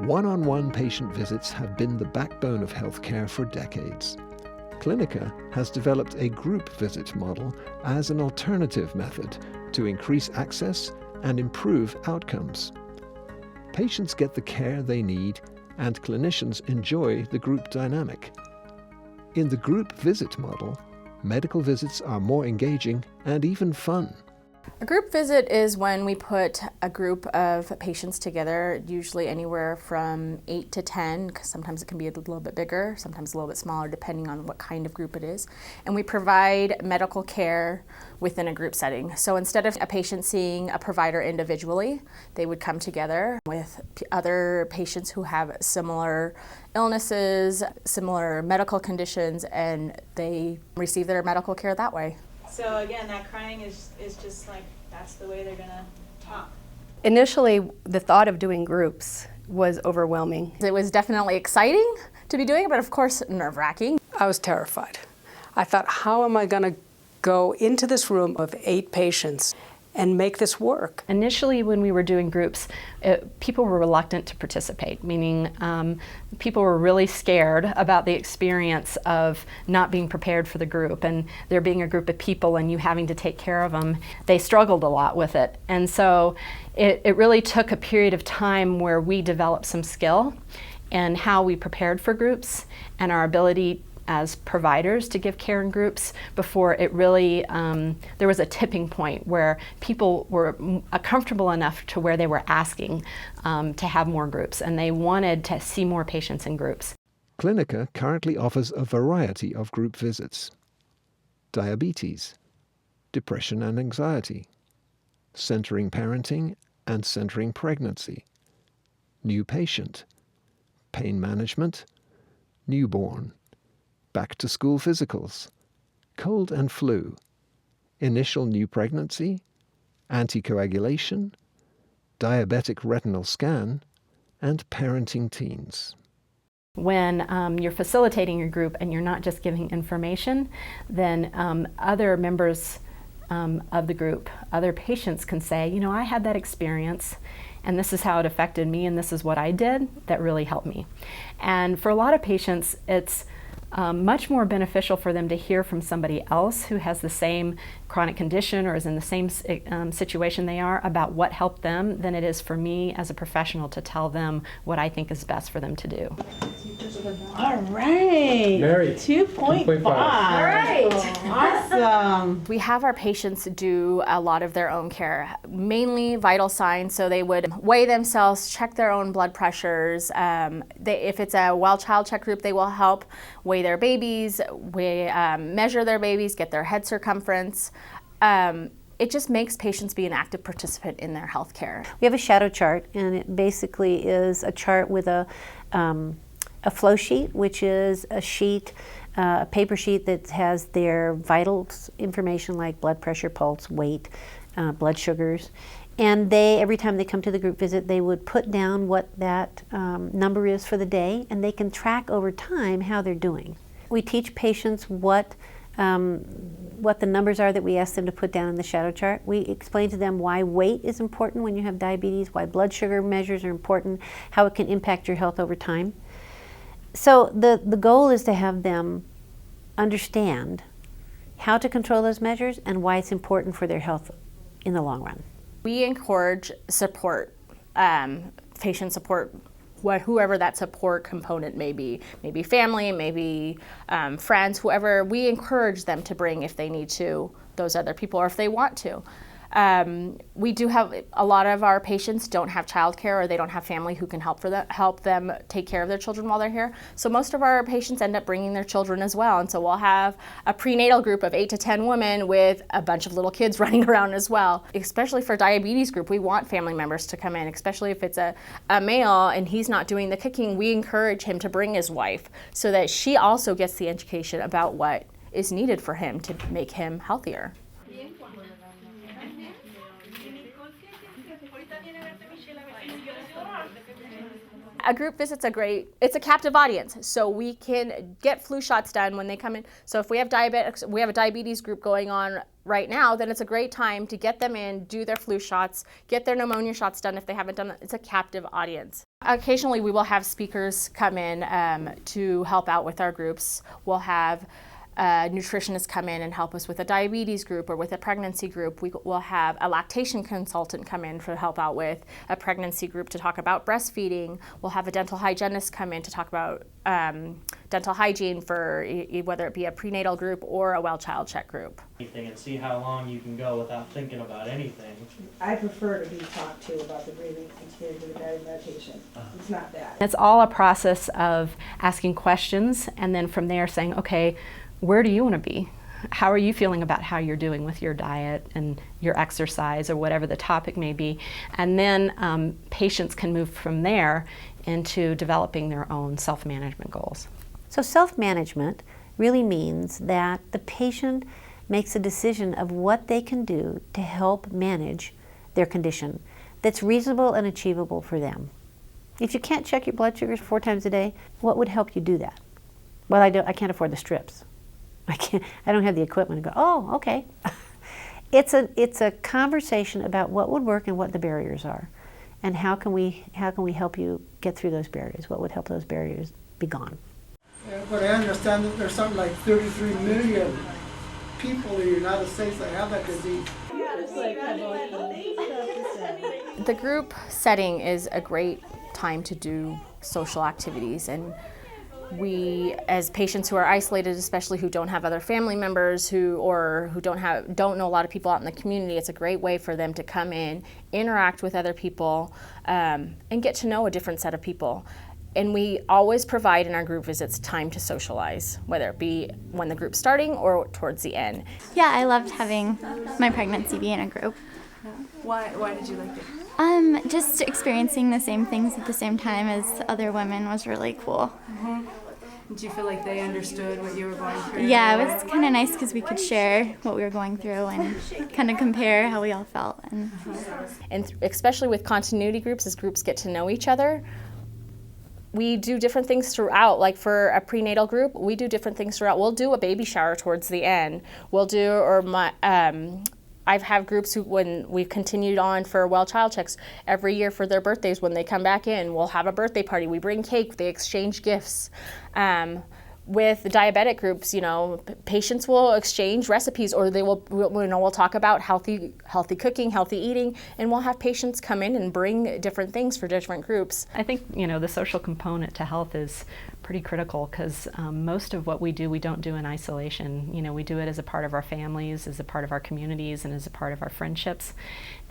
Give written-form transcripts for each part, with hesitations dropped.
One-on-one patient visits have been the backbone of healthcare for decades. Clinica has developed a group visit model as an alternative method to increase access and improve outcomes. Patients get the care they need, and clinicians enjoy the group dynamic. In the group visit model, medical visits are more engaging and even fun. A group visit is when we put a group of patients together, usually anywhere from 8 to 10, because sometimes it can be a little bit bigger, sometimes a little bit smaller, depending on what kind of group it is. And we provide medical care within a group setting. So instead of a patient seeing a provider individually, they would come together with other patients who have similar illnesses, similar medical conditions, and they receive their medical care that way. So again, that crying is just like, that's the way they're gonna talk. Initially, the thought of doing groups was overwhelming. It was definitely exciting to be doing it, but of course nerve-wracking. I was terrified. I thought, how am I gonna go into this room of 8 patients and make this work? Initially, when we were doing groups, people were reluctant to participate, meaning people were really scared about the experience of not being prepared for the group and there being a group of people and you having to take care of them. They struggled a lot with it. And so it really took a period of time where we developed some skill in how we prepared for groups and our ability as providers to give care in groups before it really, there was a tipping point where people were comfortable enough to where they were asking to have more groups and they wanted to see more patients in groups. Clinica currently offers a variety of group visits: diabetes, depression and anxiety, centering parenting and centering pregnancy, new patient, pain management, newborn, back-to-school physicals, cold and flu, initial new pregnancy, anticoagulation, diabetic retinal scan, and parenting teens. When you're facilitating your group and you're not just giving information, then other members of the group, other patients can say, you know, I had that experience and this is how it affected me and this is what I did that really helped me. And for a lot of patients, it's much more beneficial for them to hear from somebody else who has the same chronic condition or is in the same situation they are about what helped them than it is for me as a professional to tell them what I think is best for them to do. All right. Mary, 2.5. All right. Awesome. We have our patients do a lot of their own care, mainly vital signs, so they would weigh themselves, check their own blood pressures. If it's a well child check group, they will help weigh their babies, measure their babies, get their head circumference. It just makes patients be an active participant in their health care. We have a shadow chart, and it basically is a chart with a flow sheet, which is a sheet, a paper sheet that has their vitals information like blood pressure, pulse, weight, blood sugars. And every time they come to the group visit, they would put down what that number is for the day, and they can track over time how they're doing. We teach patients what the numbers are that we ask them to put down in the shadow chart. We explain to them why weight is important when you have diabetes, why blood sugar measures are important, how it can impact your health over time. So the goal is to have them understand how to control those measures and why it's important for their health in the long run. We encourage support, patient support, whoever that support component may be, maybe family, maybe friends, whoever. We encourage them to bring, if they need to, those other people, or if they want to. We do have a lot of our patients don't have childcare, or they don't have family who can help them take care of their children while they're here. So most of our patients end up bringing their children as well, and so we'll have a prenatal group of 8 to 10 women with a bunch of little kids running around as well. Especially for diabetes group, we want family members to come in, especially if it's a male and he's not doing the cooking. We encourage him to bring his wife so that she also gets the education about what is needed for him to make him healthier. A group visit's it's a captive audience, so we can get flu shots done when they come in. So if we have diabetics, we have a diabetes group going on right now, then it's a great time to get them in, do their flu shots, get their pneumonia shots done if they haven't done that. It's a captive audience. Occasionally we will have speakers come in to help out with our groups. We'll have nutritionists come in and help us with a diabetes group or with a pregnancy group. We will have a lactation consultant come in to help out with a pregnancy group to talk about breastfeeding. We'll have a dental hygienist come in to talk about dental hygiene for whether it be a prenatal group or a well child check group. And see how long you can go without thinking about anything. I prefer to be talked to about the breathing experience of the guided meditation. It's not that. It's all a process of asking questions and then from there saying, okay, where do you want to be? How are you feeling about how you're doing with your diet and your exercise or whatever the topic may be? And then patients can move from there into developing their own self-management goals. So self-management really means that the patient makes a decision of what they can do to help manage their condition that's reasonable and achievable for them. If you can't check your blood sugars 4 times a day, what would help you do that? Well, I can't afford the strips. I don't have the equipment to go, oh, okay. It's a conversation about what would work and what the barriers are. And how can we help you get through those barriers? What would help those barriers be gone? Yeah, but I understand that there's something like 33 million people in the United States that have that disease. The group setting is a great time to do social activities, and we, as patients who are isolated, especially who don't have other family members who don't know a lot of people out in the community, it's a great way for them to come in, interact with other people, and get to know a different set of people. And we always provide in our group visits time to socialize, whether it be when the group's starting or towards the end. Yeah, I loved having my pregnancy be in a group. Why did you like it? Just experiencing the same things at the same time as other women was really cool. Did you feel like they understood what you were going through? Yeah, it was kind of nice because we could share what we were going through and kind of compare how we all felt. And especially with continuity groups, as groups get to know each other, we do different things throughout. Like for a prenatal group, we do different things throughout. We'll do a baby shower towards the end. I've had groups who, when we've continued on for well child checks, every year for their birthdays, when they come back in, we'll have a birthday party. We bring cake, they exchange gifts. With the diabetic groups, patients will exchange recipes, or we'll talk about healthy cooking, healthy eating, and we'll have patients come in and bring different things for different groups. I think the social component to health is pretty critical because most of what we do, we don't do in isolation. We do it as a part of our families, as a part of our communities, and as a part of our friendships.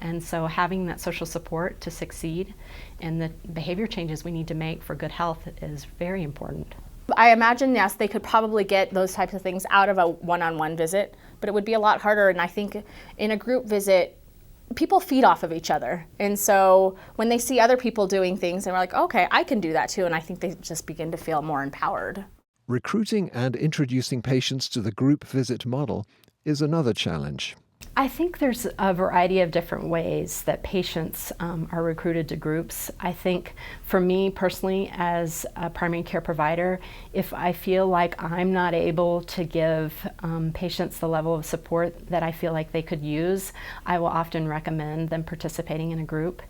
And so having that social support to succeed and the behavior changes we need to make for good health is very important. I imagine, yes, they could probably get those types of things out of a one-on-one visit, but it would be a lot harder. And I think in a group visit, people feed off of each other. And so when they see other people doing things, and we're like, okay, I can do that too. And I think they just begin to feel more empowered. Recruiting and introducing patients to the group visit model is another challenge. I think there's a variety of different ways that patients are recruited to groups. I think for me personally as a primary care provider, if I feel like I'm not able to give patients the level of support that I feel like they could use, I will often recommend them participating in a group.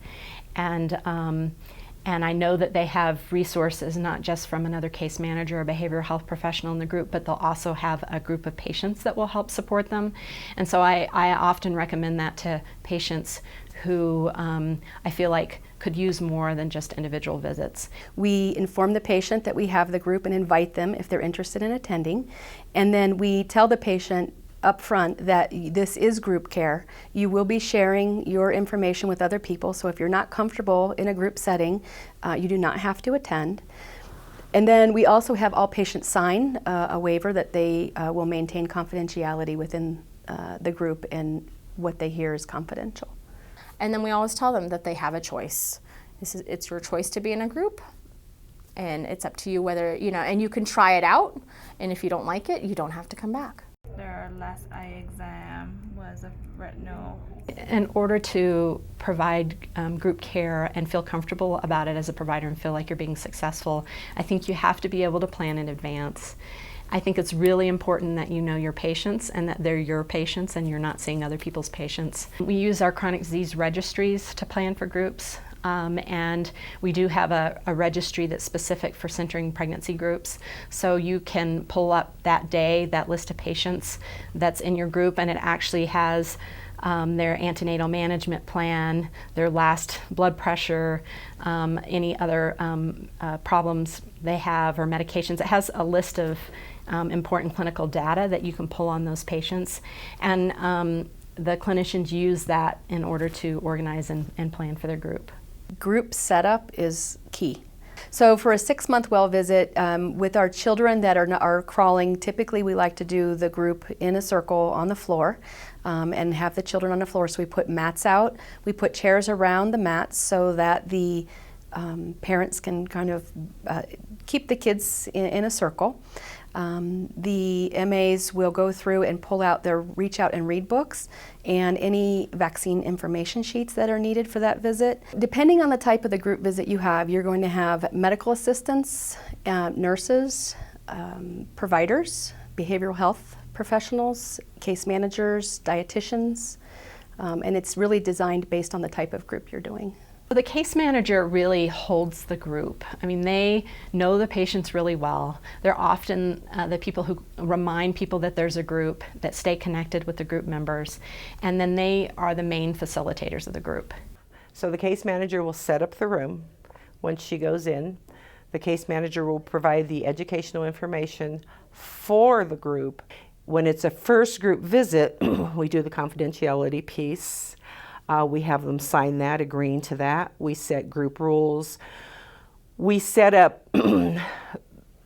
And I know that they have resources not just from another case manager or behavioral health professional in the group, but they'll also have a group of patients that will help support them. And so I often recommend that to patients who I feel like could use more than just individual visits. We inform the patient that we have the group and invite them if they're interested in attending. And then we tell the patient up front that this is group care. You will be sharing your information with other people, so if you're not comfortable in a group setting, you do not have to attend. And then we also have all patients sign a waiver that they will maintain confidentiality within the group, and what they hear is confidential. And then we always tell them that they have a choice. It's your choice to be in a group, and it's up to you whether, and you can try it out, and if you don't like it, you don't have to come back. Their last eye exam was a retinal. In order to provide group care and feel comfortable about it as a provider and feel like you're being successful, I think you have to be able to plan in advance. I think it's really important that you know your patients and that they're your patients and you're not seeing other people's patients. We use our chronic disease registries to plan for groups. And we do have a registry that's specific for centering pregnancy groups. So you can pull up that day, that list of patients that's in your group, and it actually has their antenatal management plan, their last blood pressure, any other problems they have or medications. It has a list of important clinical data that you can pull on those patients. And the clinicians use that in order to organize and plan for their group. Group setup is key. So for a 6-month well visit, with our children that are crawling, typically we like to do the group in a circle on the floor and have the children on the floor. So we put mats out. We put chairs around the mats so that the parents can kind of keep the kids in a circle. The MAs will go through and pull out their reach out and read books and any vaccine information sheets that are needed for that visit. Depending on the type of the group visit you have, you're going to have medical assistants, nurses, providers, behavioral health professionals, case managers, dietitians, and it's really designed based on the type of group you're doing. The case manager really holds the group. I mean, they know the patients really well. They're often the people who remind people that there's a group, that stay connected with the group members, and then they are the main facilitators of the group. So the case manager will set up the room when she goes in. The case manager will provide the educational information for the group. When it's a first group visit, we do the confidentiality piece. We have them sign that, agreeing to that. We set group rules. We set up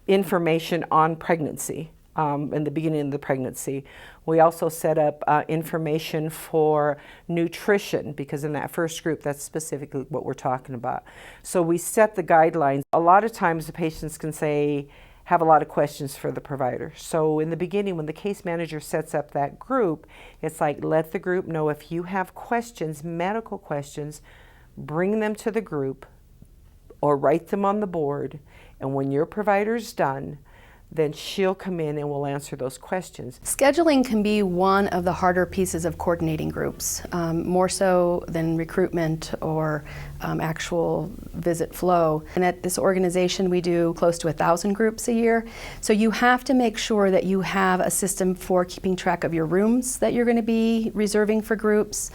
information on pregnancy in the beginning of the pregnancy. We also set up information for nutrition, because in that first group, that's specifically what we're talking about. So we set the guidelines. A lot of times the patients can have a lot of questions for the provider. So in the beginning, when the case manager sets up that group, it's like, let the group know if you have questions, medical questions, bring them to the group or write them on the board. And when your provider's done, then she'll come in and we'll answer those questions. Scheduling can be one of the harder pieces of coordinating groups, more so than recruitment or actual visit flow. And at this organization, we do close to 1,000 groups a year. So you have to make sure that you have a system for keeping track of your rooms that you're going to be reserving for groups,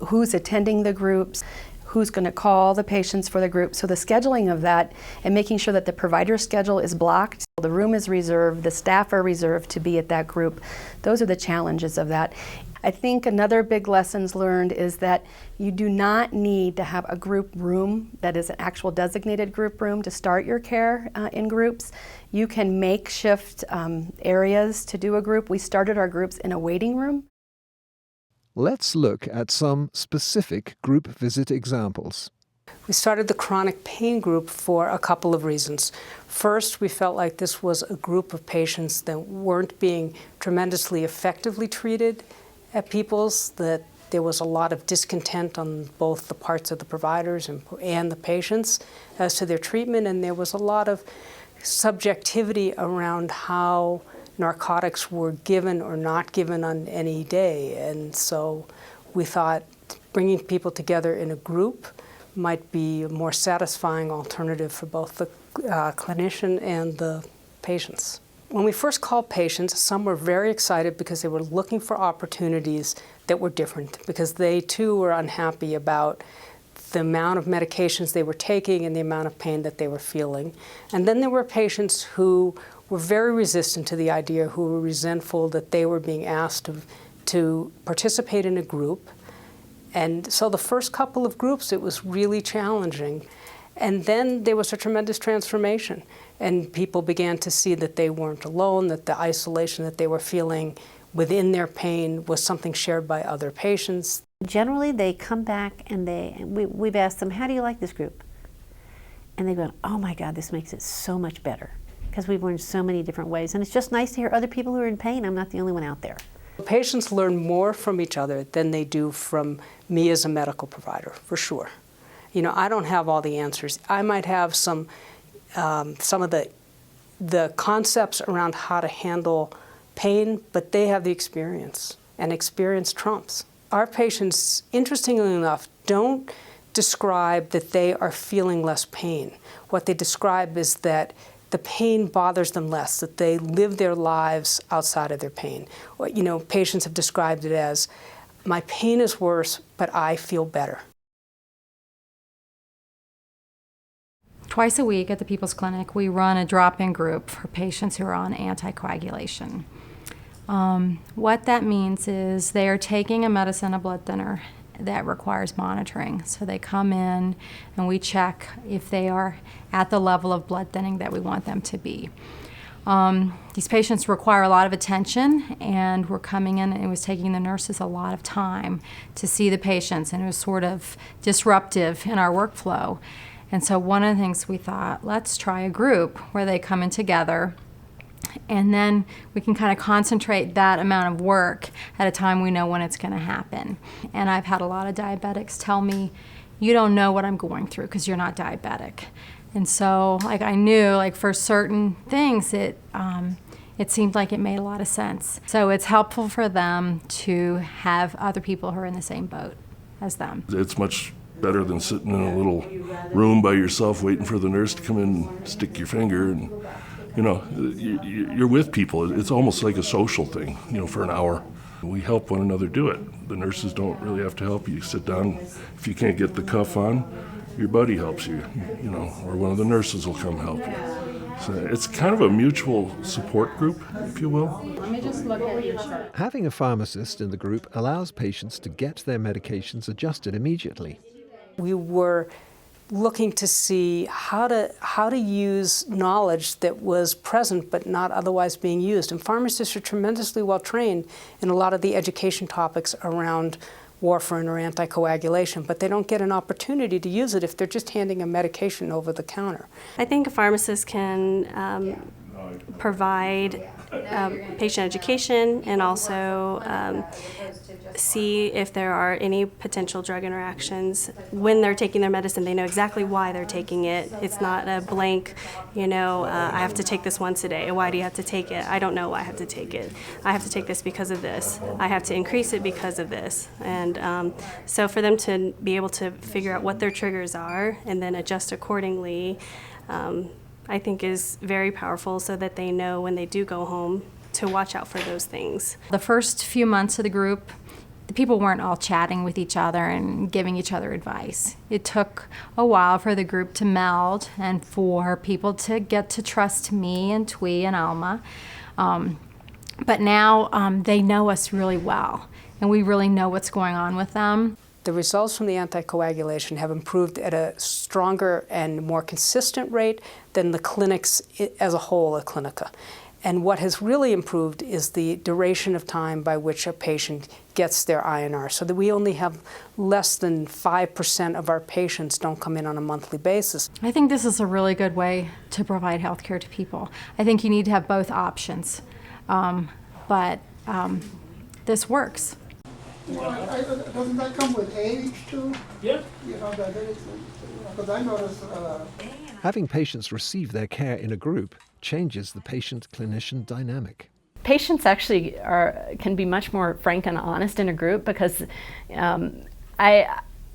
who's attending the groups, who's going to call the patients for the group. So the scheduling of that and making sure that the provider schedule is blocked, the room is reserved, the staff are reserved to be at that group. Those are the challenges of that. I think another big lessons learned is that you do not need to have a group room that is an actual designated group room to start your care in groups. You can makeshift areas to do a group. We started our groups in a waiting room. Let's look at some specific group visit examples. We started the chronic pain group for a couple of reasons. First, we felt like this was a group of patients that weren't being tremendously effectively treated at People's, that there was a lot of discontent on both the parts of the providers and the patients as to their treatment, and there was a lot of subjectivity around how narcotics were given or not given on any day. And so we thought bringing people together in a group might be a more satisfying alternative for both the clinician and the patients. When we first called patients, some were very excited because they were looking for opportunities that were different, because they too were unhappy about the amount of medications they were taking and the amount of pain that they were feeling. And then there were patients who were very resistant to the idea, who were resentful that they were being asked to participate in a group. And so the first couple of groups, it was really challenging. And then there was a tremendous transformation, and people began to see that they weren't alone, that the isolation that they were feeling within their pain was something shared by other patients. Generally, they come back and we've asked them, how do you like this group? And they go, oh my God, this makes it so much better, because we've learned so many different ways. And it's just nice to hear other people who are in pain. I'm not the only one out there. Patients learn more from each other than they do from me as a medical provider, for sure. You know, I don't have all the answers. I might have some of the the concepts around how to handle pain, but they have the experience, and experience trumps. Our patients, interestingly enough, don't describe that they are feeling less pain. What they describe is that the pain bothers them less, that they live their lives outside of their pain. You know, patients have described it as, my pain is worse, but I feel better. Twice a week at the People's Clinic, we run a drop-in group for patients who are on anticoagulation. What that means is they are taking a medicine, a blood thinner, that requires monitoring. So they come in and we check if they are at the level of blood thinning that we want them to be. These patients require a lot of attention, and we're coming in and it was taking the nurses a lot of time to see the patients, and it was sort of disruptive in our workflow. And so one of the things we thought, let's try a group where they come in together, and then we can kind of concentrate that amount of work at a time we know when it's going to happen. And I've had a lot of diabetics tell me, you don't know what I'm going through because you're not diabetic. And so like I knew like for certain things it seemed like it made a lot of sense. So it's helpful for them to have other people who are in the same boat as them. It's much better than sitting in a little room by yourself waiting for the nurse to come in and stick your finger, and you know, you're with people. It's almost like a social thing, you know, for an hour. We help one another do it. The nurses don't really have to help you. You sit down. If you can't get the cuff on, your buddy helps you, you know, or one of the nurses will come help you. So it's kind of a mutual support group, if you will. Let me just look at your chart. Having a pharmacist in the group allows patients to get their medications adjusted immediately. We were looking to see how to use knowledge that was present but not otherwise being used. And pharmacists are tremendously well trained in a lot of the education topics around warfarin or anticoagulation, but they don't get an opportunity to use it if they're just handing a medication over the counter. I think a pharmacist can provide patient education and also see if there are any potential drug interactions. When they're taking their medicine, they know exactly why they're taking it. It's not a blank, you know, I have to take this once a day. Why do you have to take it? I don't know why I have to take it. I have to take this because of this. I have to increase it because of this. And so for them to be able to figure out what their triggers are and then adjust accordingly, I think is very powerful, so that they know when they do go home to watch out for those things. The first few months of the group, the people weren't all chatting with each other and giving each other advice. It took a while for the group to meld and for people to get to trust me and Twee and Alma. But now they know us really well, and we really know what's going on with them. The results from the anticoagulation have improved at a stronger and more consistent rate than the clinics as a whole at Clinica. And what has really improved is the duration of time by which a patient gets their INR, so that we only have less than 5% of our patients don't come in on a monthly basis. I think this is a really good way to provide health care to people. I think you need to have both options, but this works. Well, doesn't that come with age too? Yeah. You know, because I noticed. Having patients receive their care in a group changes the patient-clinician dynamic. Patients actually can be much more frank and honest in a group, because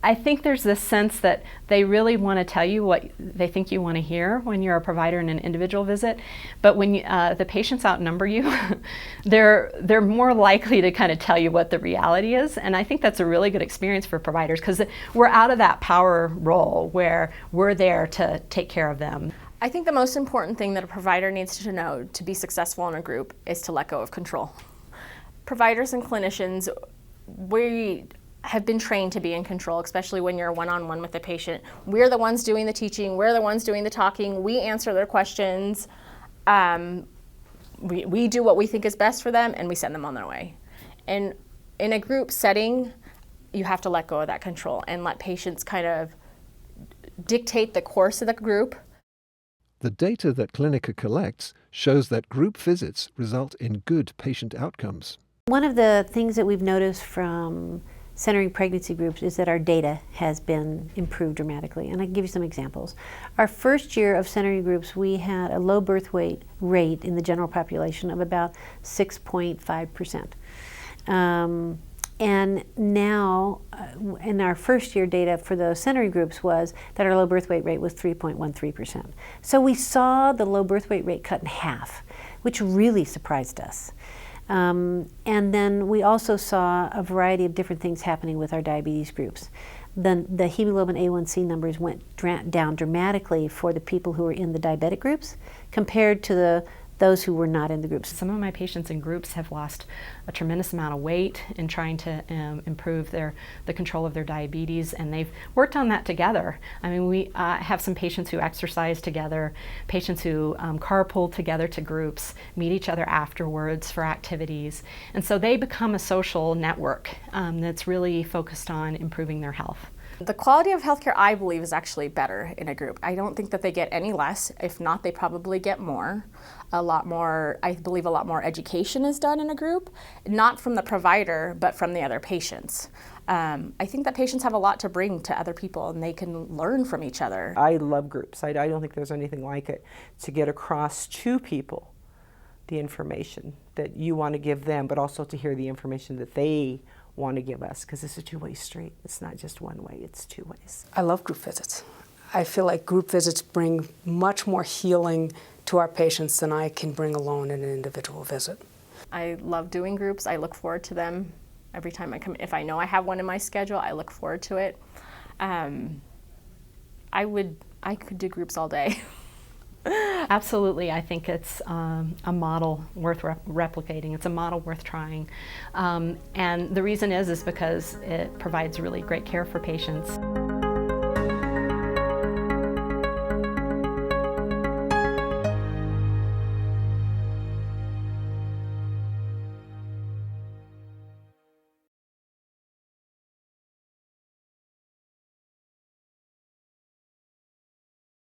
I think there's this sense that they really want to tell you what they think you want to hear when you're a provider in an individual visit. But when the patients outnumber you, they're more likely to kind of tell you what the reality is. And I think that's a really good experience for providers, because we're out of that power role where we're there to take care of them. I think the most important thing that a provider needs to know to be successful in a group is to let go of control. Providers and clinicians, we have been trained to be in control, especially when you're one-on-one with the patient. We're the ones doing the teaching, we're the ones doing the talking, we answer their questions, we do what we think is best for them, and we send them on their way. And in a group setting, you have to let go of that control and let patients kind of dictate the course of the group. The data that Clinica collects shows that group visits result in good patient outcomes. One of the things that we've noticed from centering pregnancy groups is that our data has been improved dramatically. And I can give you some examples. Our first year of centering groups, we had a low birth weight rate in the general population of about 6.5%. And now, in our first year data for the centering groups was that our low birth weight rate was 3.13%. So we saw the low birth weight rate cut in half, which really surprised us. And then we also saw a variety of different things happening with our diabetes groups. The hemoglobin A1C numbers went down dramatically for the people who were in the diabetic groups compared to those who were not in the groups. Some of my patients in groups have lost a tremendous amount of weight in trying to improve the control of their diabetes, and they've worked on that together. I mean, we have some patients who exercise together, patients who carpool together to groups, meet each other afterwards for activities, and so they become a social network that's really focused on improving their health. The quality of healthcare, I believe, is actually better in a group. I don't think that they get any less. If not, they probably get more. A lot more, I believe a lot more education is done in a group, not from the provider, but from the other patients. I think that patients have a lot to bring to other people, and they can learn from each other. I love groups. I don't think there's anything like it to get across to people the information that you want to give them, but also to hear the information that they want to give us, because it's a two-way street. It's not just one way, it's two ways. I love group visits. I feel like group visits bring much more healing to our patients than I can bring alone in an individual visit. I love doing groups. I look forward to them every time I come. If I know I have one in my schedule, I look forward to it. I could do groups all day. Absolutely, I think it's a model worth replicating. It's a model worth trying, and the reason is because it provides really great care for patients.